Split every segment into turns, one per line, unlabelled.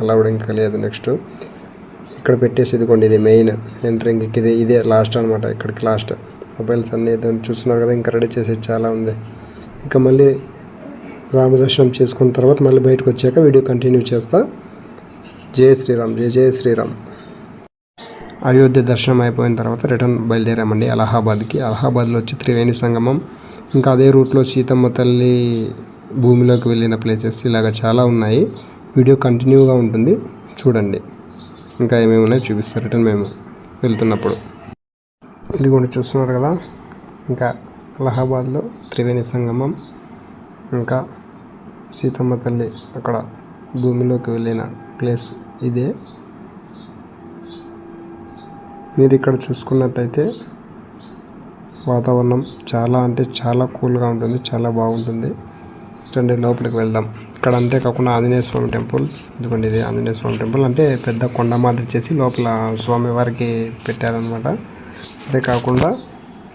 అలా కూడా ఇంకా లేదు. నెక్స్ట్ ఇక్కడ పెట్టేసి ఇదిగోండి, ఇది మెయిన్ ఎంట్రింగ్, ఇదే లాస్ట్ అనమాట. ఇక్కడికి లాస్ట్ మొబైల్స్ అన్నీ చూస్తున్నారు కదా, ఇంకా రెడీ చేసేది చాలా ఉంది. ఇంకా మళ్ళీ రామదర్శనం చేసుకున్న తర్వాత మళ్ళీ బయటకు వచ్చాక వీడియో కంటిన్యూ చేస్తా. జై శ్రీరామ్, జై జై శ్రీరామ్. అయోధ్య దర్శనం అయిపోయిన తర్వాత రిటర్న్ బయలుదేరామండి అలహాబాద్కి. అలహాబాద్లో వచ్చి త్రివేణి సంగమం, ఇంకా అదే రూట్లో సీతమ్మ తల్లి భూమిలోకి వెళ్ళిన ప్లేసెస్ ఇలాగ చాలా ఉన్నాయి. వీడియో కంటిన్యూగా ఉంటుంది, చూడండి. ఇంకా ఏమేమి ఉన్నాయో చూపిస్తారు రిటర్న్ మేము వెళ్తున్నప్పుడు. ఇదిగోండి చూస్తున్నారు కదా, ఇంకా అలహాబాద్లో త్రివేణి సంగమం, ఇంకా సీతమ్మ తల్లి అక్కడ భూమిలోకి వెళ్ళిన ప్లేస్ ఇదే. మీరు ఇక్కడ చూసుకున్నట్టయితే వాతావరణం చాలా అంటే చాలా కూల్గా ఉంటుంది, చాలా బాగుంటుంది. రండి లోపలికి వెళ్దాం. ఇక్కడ అంతేకాకుండా ఆంజనేయ స్వామి టెంపుల్, ఇదిగోండి ఇది ఆంజనేయ స్వామి టెంపుల్. అంటే పెద్ద కొండ మాదిరి చేసి లోపల స్వామివారికి పెట్టారనమాట. అంతేకాకుండా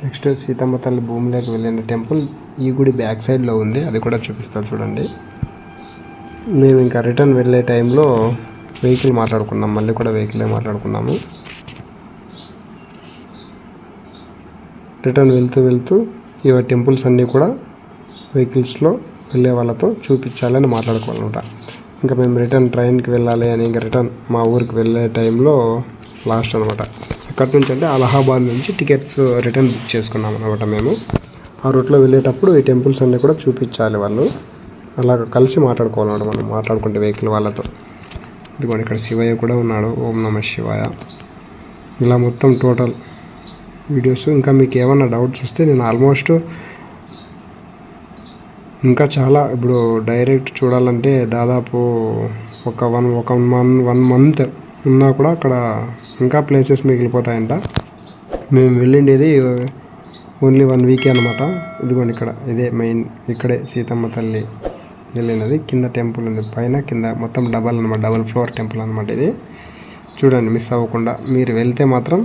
నెక్స్ట్ సీతమ్మ తల్లి భూమిలోకి వెళ్ళిన టెంపుల్ ఈ గుడి బ్యాక్ సైడ్లో ఉంది, అది కూడా చూపిస్తారు చూడండి. మేము ఇంకా రిటర్న్ వెళ్ళే టైంలో వెహికల్ మాట్లాడుకున్నాం, మళ్ళీ కూడా వెహికలే మాట్లాడుకున్నాము. రిటర్న్ వెళ్తూ ఈ టెంపుల్స్ అన్నీ కూడా వెహికల్స్లో వెళ్ళే వాళ్ళతో చూపించాలని మాట్లాడుకోవాలన్నమాట. ఇంకా మేము రిటర్న్ ట్రైన్కి వెళ్ళాలి అని ఇంకా రిటర్న్ మా ఊరికి వెళ్ళే టైంలో లాస్ట్ అనమాట. అక్కడి నుంచి అంటే అలహాబాద్ నుంచి టికెట్స్ రిటర్న్ బుక్ చేసుకున్నాం అనమాట. మేము ఆ రూట్లో వెళ్ళేటప్పుడు ఈ టెంపుల్స్ అన్నీ కూడా చూపించాలి వాళ్ళు, అలాగ కలిసి మాట్లాడుకోవాలన్నమాట. మనం మాట్లాడుకుంటే వెహికల్ వాళ్ళతో. ఇదిగోండి ఇక్కడ శివయ్య కూడా ఉన్నాడు, ఓం నమః శివాయ. ఇలా మొత్తం టోటల్ వీడియోస్. ఇంకా మీకు ఏమన్నా డౌట్స్ వస్తే నేను ఆల్మోస్ట్ ఇంకా చాలా ఇప్పుడు డైరెక్ట్ చూడాలంటే దాదాపు ఒక వన్ మంత్ ఉన్నా కూడా అక్కడ ఇంకా ప్లేసెస్ మిగిలిపోతాయంట. మేము వెళ్ళిండేది ఓన్లీ 1 వీకే అనమాట. ఇదిగోండి ఇక్కడ ఇదే మెయిన్, ఇక్కడే సీతమ్మ తల్లి వెళ్ళినది. కింద టెంపుల్ ఉంది, పైన కింద మొత్తం డబల్ ఫ్లోర్ టెంపుల్ అనమాట ఇది. చూడండి మిస్ అవ్వకుండా. మీరు వెళ్తే మాత్రం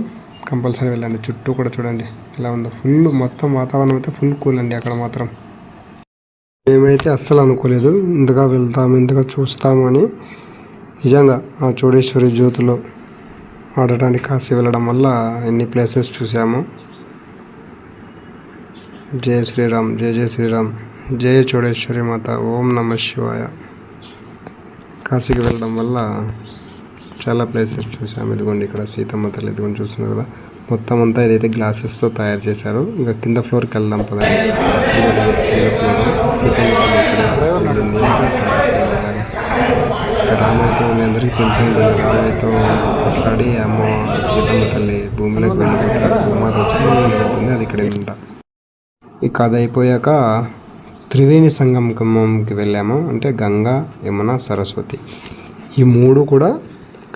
కంపల్సరీ వెళ్ళండి. చుట్టూ కూడా చూడండి ఎలా ఉందో, ఫుల్ మొత్తం వాతావరణం అయితే ఫుల్ కూల్ అండి అక్కడ మాత్రం. మేమైతే అస్సలు అనుకోలేదు ఇంతగా వెళ్తాము, ఇంతగా చూస్తాము అని. నిజంగా ఆ చోడేశ్వరి జ్యోతిలో ఆడటానికి కాశీ వెళ్ళడం వల్ల ఎన్ని ప్లేసెస్ చూసాము. జై శ్రీరామ్, జై జై శ్రీరామ్, జయ చోడేశ్వరి మాత, ఓం నమః శివాయ. కాశీకి వెళ్ళడం వల్ల చాలా ప్లేసెస్ చూసాము. ఇదిగోండి ఇక్కడ సీతమ్మ తల్లి, ఇదిగోండి చూస్తున్నారు కదా, మొత్తం అంతా ఇదైతే గ్లాసెస్తో తయారు చేశారు. ఇంకా కింద ఫ్లోర్కి వెళ్దాం పదండి. కింద ఫ్లోర్ సీతమ్మ తల్లి ఇక్కడ వెళ్ళింది. రామయ్యతో మీ అందరికీ తెలిసి ఉంటుంది, రామయ్యతో కొట్లాడి అమ్మ సీతమ్మ తల్లి భూమిలోకి వెళ్ళిపోతారు, భూమాత వెళ్తుంది, అది ఇక్కడే ఉంటా. ఈ కథ అయిపోయాక త్రివేణి సంగమంకి వెళ్ళాము. అంటే గంగా, యమున, సరస్వతి ఈ 3 కూడా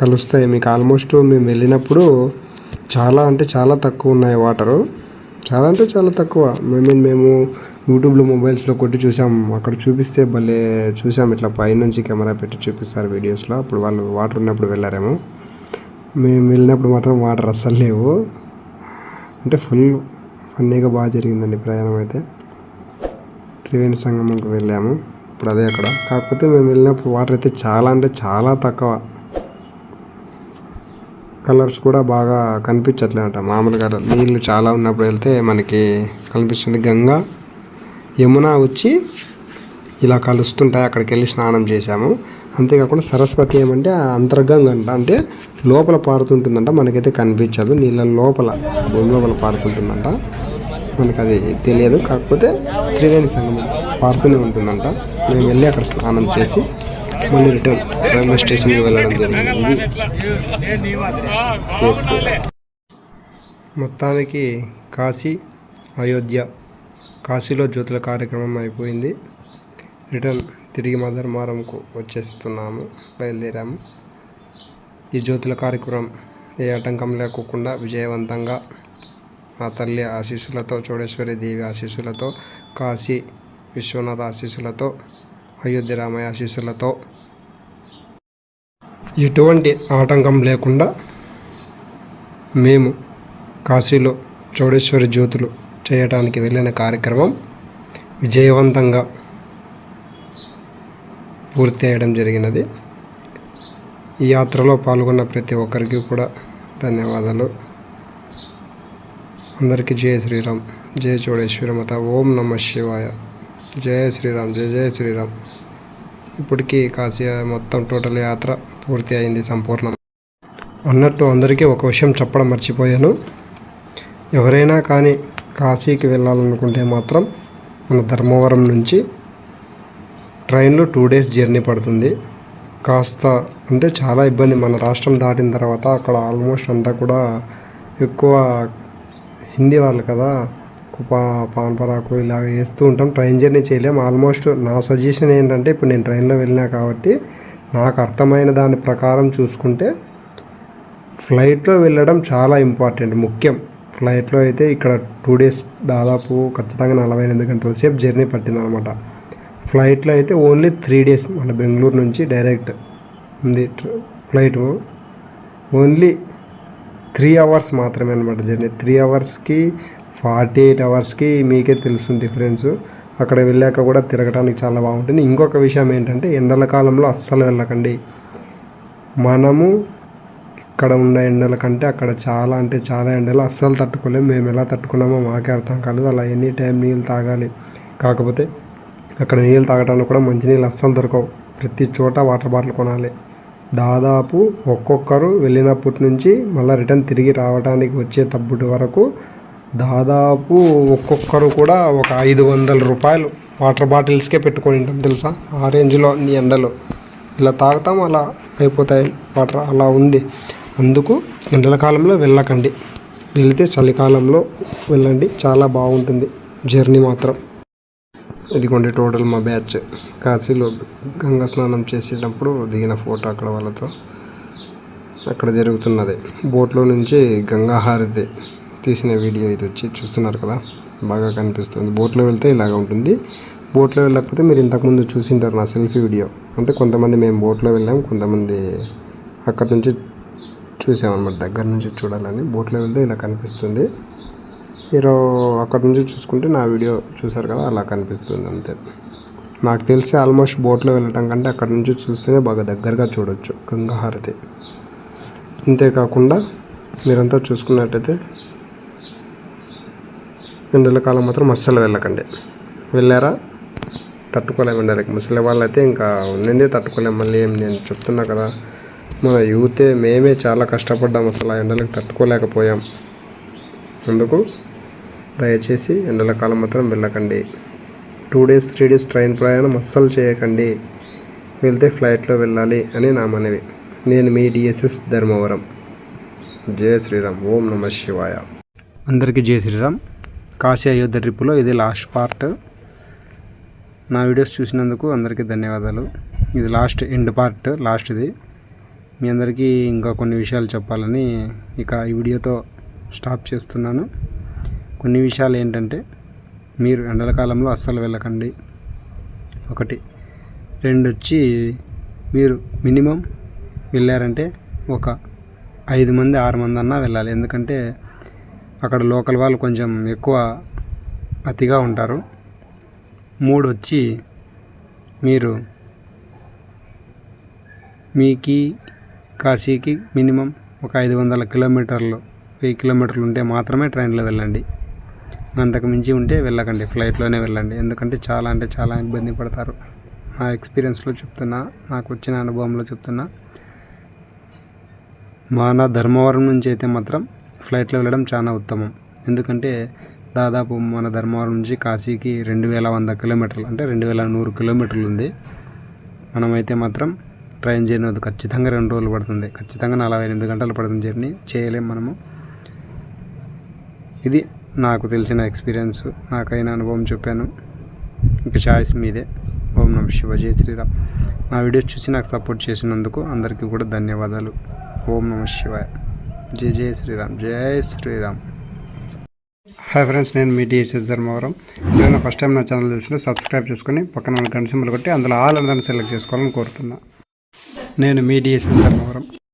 కలుస్తాయి. మీకు ఆల్మోస్ట్ మేము వెళ్ళినప్పుడు చాలా అంటే చాలా తక్కువ ఉన్నాయి వాటరు, చాలా అంటే చాలా తక్కువ. మేము యూట్యూబ్లో మొబైల్స్లో కొట్టి చూసాం, అక్కడ చూపిస్తే భలే చూసాం. ఇట్లా పైనుంచి కెమెరా పెట్టి చూపిస్తారు వీడియోస్లో. అప్పుడు వాళ్ళు వాటర్ ఉన్నప్పుడు వెళ్ళారేమో. మేము వెళ్ళినప్పుడు మాత్రం వాటర్ అస్సలు లేవు. అంటే ఫుల్ ఫన్నీగా బాగా జరిగిందండి ప్రయాణం అయితే. త్రివేణి సంగమంకి వెళ్ళాము, ఇప్పుడు అదే అక్కడ. కాకపోతే మేము వెళ్ళినప్పుడు వాటర్ అయితే చాలా అంటే చాలా తక్కువ. కలర్స్ కూడా బాగా కనిపించట్లేదట. మామూలుగా నీళ్ళు చాలా ఉన్నప్పుడు వెళ్తే మనకి కనిపిస్తుంది. గంగా, యమున వచ్చి ఇలా కలుస్తుంటాయి, అక్కడికి వెళ్ళి స్నానం చేశాము. అంతేకాకుండా సరస్వతి ఏమంటే అంతర్గంగ అంట, అంటే లోపల పారుతుంటుందంట, మనకైతే కనిపించదు. నీళ్ళ లోపల భూమి లోపల పారుతుంటుందంట, మనకు అది తెలియదు. కాకపోతే త్రివేణి సంగమం పారుతూనే ఉంటుందంట. మేము వెళ్ళి అక్కడ స్నానం చేసి మళ్ళీ రిటర్న్ రైల్వే స్టేషన్కి వెళ్ళడం జరిగింది. మొత్తానికి కాశీ, అయోధ్య, కాశీలో జ్యోతుల కార్యక్రమం అయిపోయింది. రిటర్న్ తిరిగి మదర్మారంకు వచ్చేస్తున్నాము, బయలుదేరాము. ఈ జ్యోతుల కార్యక్రమం ఏ ఆటంకం లేకోకుండా విజయవంతంగా ఆ తల్లి ఆశీస్సులతో, చోడేశ్వరి దేవి ఆశీస్సులతో, కాశీ విశ్వనాథ ఆశీస్సులతో, అయోధ్య రామయ్య ఆశీస్సులతో ఎటువంటి ఆటంకం లేకుండా మేము కాశీలో చోడేశ్వరి జ్యోతులు చేయడానికి వెళ్ళిన కార్యక్రమం విజయవంతంగా పూర్తి అయ్యడం జరిగినది. ఈ యాత్రలో పాల్గొన్న ప్రతి ఒక్కరికి కూడా ధన్యవాదాలు. అందరికీ జయ శ్రీరామ్, జయ చోడేశ్వరి మాత, ఓం నమ శివాయ, జయ శ్రీరామ్, జయ జయ శ్రీరామ్. ఇప్పటికీ కాశీ మొత్తం టోటల్ యాత్ర పూర్తి అయింది, సంపూర్ణం. అన్నట్టు అందరికీ ఒక విషయం చెప్పడం మర్చిపోయాను. ఎవరైనా కానీ కాశీకి వెళ్ళాలనుకుంటే మాత్రం మన ధర్మవరం నుంచి ట్రైన్లో 2 days జర్నీ పడుతుంది. కాస్త అంటే చాలా ఇబ్బంది. మన రాష్ట్రం దాటిన తర్వాత అక్కడ ఆల్మోస్ట్ అంతా కూడా ఎక్కువ హిందీ వాళ్ళు కదా, పాన్ పరాకు ఇలాగ వేస్తూ ఉంటాం. ట్రైన్ జర్నీ చేయలేం. ఆల్మోస్ట్ నా సజెషన్ ఏంటంటే, ఇప్పుడు నేను ట్రైన్లో వెళ్ళినా కాబట్టి నాకు అర్థమైన దాని ప్రకారం చూసుకుంటే ఫ్లైట్లో వెళ్ళడం చాలా ఇంపార్టెంట్, ముఖ్యం. ఫ్లైట్లో అయితే ఇక్కడ 2 days దాదాపు ఖచ్చితంగా 48 గంటల సేపు జర్నీ పట్టిందనమాట. ఫ్లైట్లో అయితే ఓన్లీ 3 days. మన బెంగళూరు నుంచి డైరెక్ట్ ఉంది ఫ్లైట్, ఓన్లీ 3 hours మాత్రమే అనమాట జర్నీ. 3 hours-కి 48 hours-కి మీకే తెలుస్తుంది డిఫరెన్స్. అక్కడ వెళ్ళాక కూడా తిరగడానికి చాలా బాగుంటుంది. ఇంకొక విషయం ఏంటంటే, ఎండల కాలంలో అస్సలు వెళ్ళకండి. మనము ఇక్కడ ఉన్న ఎండల కంటే అక్కడ చాలా అంటే చాలా ఎండలు, అస్సలు తట్టుకోలేము. మేము ఎలా తట్టుకున్నామో మాకే అర్థం కాలేదు. అలా ఎనీ టైం నీళ్ళు తాగాలి. కాకపోతే అక్కడ నీళ్ళు తాగడానికి కూడా మంచినీళ్ళు అస్సలు దొరకవు. ప్రతి చోట వాటర్ బాటిల్ కొనాలి. దాదాపు ఒక్కొక్కరు వెళ్ళినప్పటి నుంచి మళ్ళీ రిటర్న్ తిరిగి రావడానికి వచ్చేటప్పటి వరకు దాదాపు ఒక్కొక్కరు కూడా ఒక 500 రూపాయలు వాటర్ బాటిల్స్కే పెట్టుకొని ఉంటాం తెలుసా. ఆ రేంజ్లో నీ ఎండలు ఇలా తాగుతాం, అలా అయిపోతాయి వాటర్, అలా ఉంది. అందుకు ఎండల కాలంలో వెళ్ళకండి. వెళితే చలికాలంలో వెళ్ళండి, చాలా బాగుంటుంది జర్నీ మాత్రం. ఇదిగోండి టోటల్ మా బ్యాచ్ కాశీలో గంగా స్నానం చేసేటప్పుడు దిగిన ఫోటో అక్కడ వాళ్ళతో. అక్కడ జరుగుతున్నది బోట్లో నుంచి గంగా హారతి తీసిన వీడియో ఇది వచ్చి చూస్తున్నారు కదా, బాగా కనిపిస్తుంది. బోట్లో వెళ్తే ఇలాగ ఉంటుంది. బోట్లో వెళ్ళకపోతే మీరు ఇంతకుముందు చూసింటారు నా సెల్ఫీ వీడియో. అంటే కొంతమంది మేము బోట్లో వెళ్ళాం, కొంతమంది అక్కడ నుంచి చూసామన్నమాట, దగ్గర నుంచి చూడాలని. బోట్లో వెళ్తే ఇలా కనిపిస్తుంది. మీరు అక్కడ నుంచి చూసుకుంటే నా వీడియో చూసారు కదా, అలా కనిపిస్తుంది అంతే. నాకు తెలిసి ఆల్మోస్ట్ బోట్లో వెళ్ళటం కంటే అక్కడ నుంచి చూస్తేనే బాగా దగ్గరగా చూడవచ్చు గంగా హారతి. అంతేకాకుండా మీరంతా చూసుకున్నట్టయితే ఎండల కాలం మాత్రం అస్సలు వెళ్ళకండి. వెళ్ళారా తట్టుకోలేము ఎండలకి. ముసలి వాళ్ళైతే ఇంకా ఉన్నదే తట్టుకోలేము. మళ్ళీ ఏం నేను చెప్తున్నా కదా, మన యూతే మేమే చాలా కష్టపడ్డాం, అసలు ఆ ఎండలకు తట్టుకోలేకపోయాం. అందుకు దయచేసి ఎండల కాలం మాత్రం వెళ్ళకండి. 2 days 3 days ట్రైన్ ప్రయాణం అస్సలు చేయకండి. వెళ్తే ఫ్లైట్లో వెళ్ళాలి అని నా మనవి. నేను మీ DSS ధర్మవరం. జయ శ్రీరామ్, ఓం నమ శివాయ. అందరికీ జయ శ్రీరామ్. కాశీ అయోధ్య ట్రిప్లో ఇది లాస్ట్ పార్ట్. నా వీడియోస్ చూసినందుకు అందరికీ ధన్యవాదాలు. ఇది ఎండ్ పార్ట్, లాస్ట్ది. మీ అందరికీ ఇంకా కొన్ని విషయాలు చెప్పాలని ఇక ఈ వీడియోతో స్టాప్ చేస్తున్నాను. కొన్ని విషయాలు ఏంటంటే, మీరు ఎండల కాలంలో అస్సలు వెళ్ళకండి. 1. 2 వచ్చి, మీరు మినిమం వెళ్ళారంటే ఒక 5 మంది 6 మంది అన్నా వెళ్ళాలి. ఎందుకంటే అక్కడ లోకల్ వాళ్ళు కొంచెం ఎక్కువ అతిగా ఉంటారు. 3 వచ్చి, మీరు మీకి కాశీకి మినిమం ఒక 500 కిలోమీటర్లు 1000 కిలోమీటర్లు ఉంటే మాత్రమే ట్రైన్లో వెళ్ళండి. అంతకు మించి ఉంటే వెళ్ళకండి, ఫ్లైట్లోనే వెళ్ళండి. ఎందుకంటే చాలా అంటే చాలా ఇబ్బంది పడతారు. నా ఎక్స్పీరియన్స్లో చెప్తున్నా, నాకు వచ్చిన అనుభవంలో చెప్తున్నా. మన ధర్మవరం నుంచి అయితే మాత్రం ఫ్లైట్లో వెళ్ళడం చాలా ఉత్తమం. ఎందుకంటే దాదాపు మన ధర్మవరం నుంచి కాశీకి 2100 కిలోమీటర్లు, అంటే 2100 కిలోమీటర్లు ఉంది. మనమైతే మాత్రం ట్రైన్ జర్నీ వద్దు, ఖచ్చితంగా 2 రోజులు పడుతుంది, ఖచ్చితంగా 48 గంటలు పడుతుంది జర్నీ, చేయలేం మనము. ఇది నాకు తెలిసిన ఎక్స్పీరియన్స్, నాకైన అనుభవం చెప్పాను. ఇక చాయిస్ మీదే. ఓం నమ శివ, జయ శ్రీరామ్. నా వీడియోస్ చూసి నాకు సపోర్ట్ చేసినందుకు అందరికీ కూడా ధన్యవాదాలు. ఓం నమ శివాయ, జయ జయ శ్రీరామ్, జయ శ్రీరామ్. హాయ్ ఫ్రెండ్స్, నేను మీ DSS ధర్మవరం. నేను ఫస్ట్ టైం నా ఛానల్ చూసి సబ్స్క్రైబ్ చేసుకొని పక్కన ఉన్న గంట సింబల్ కొట్టి అందులో ఆల్ అందరిని సెలెక్ట్ చేసుకోవాలని కోరుతున్నా. నేను మీ DSS ధర్మవరం.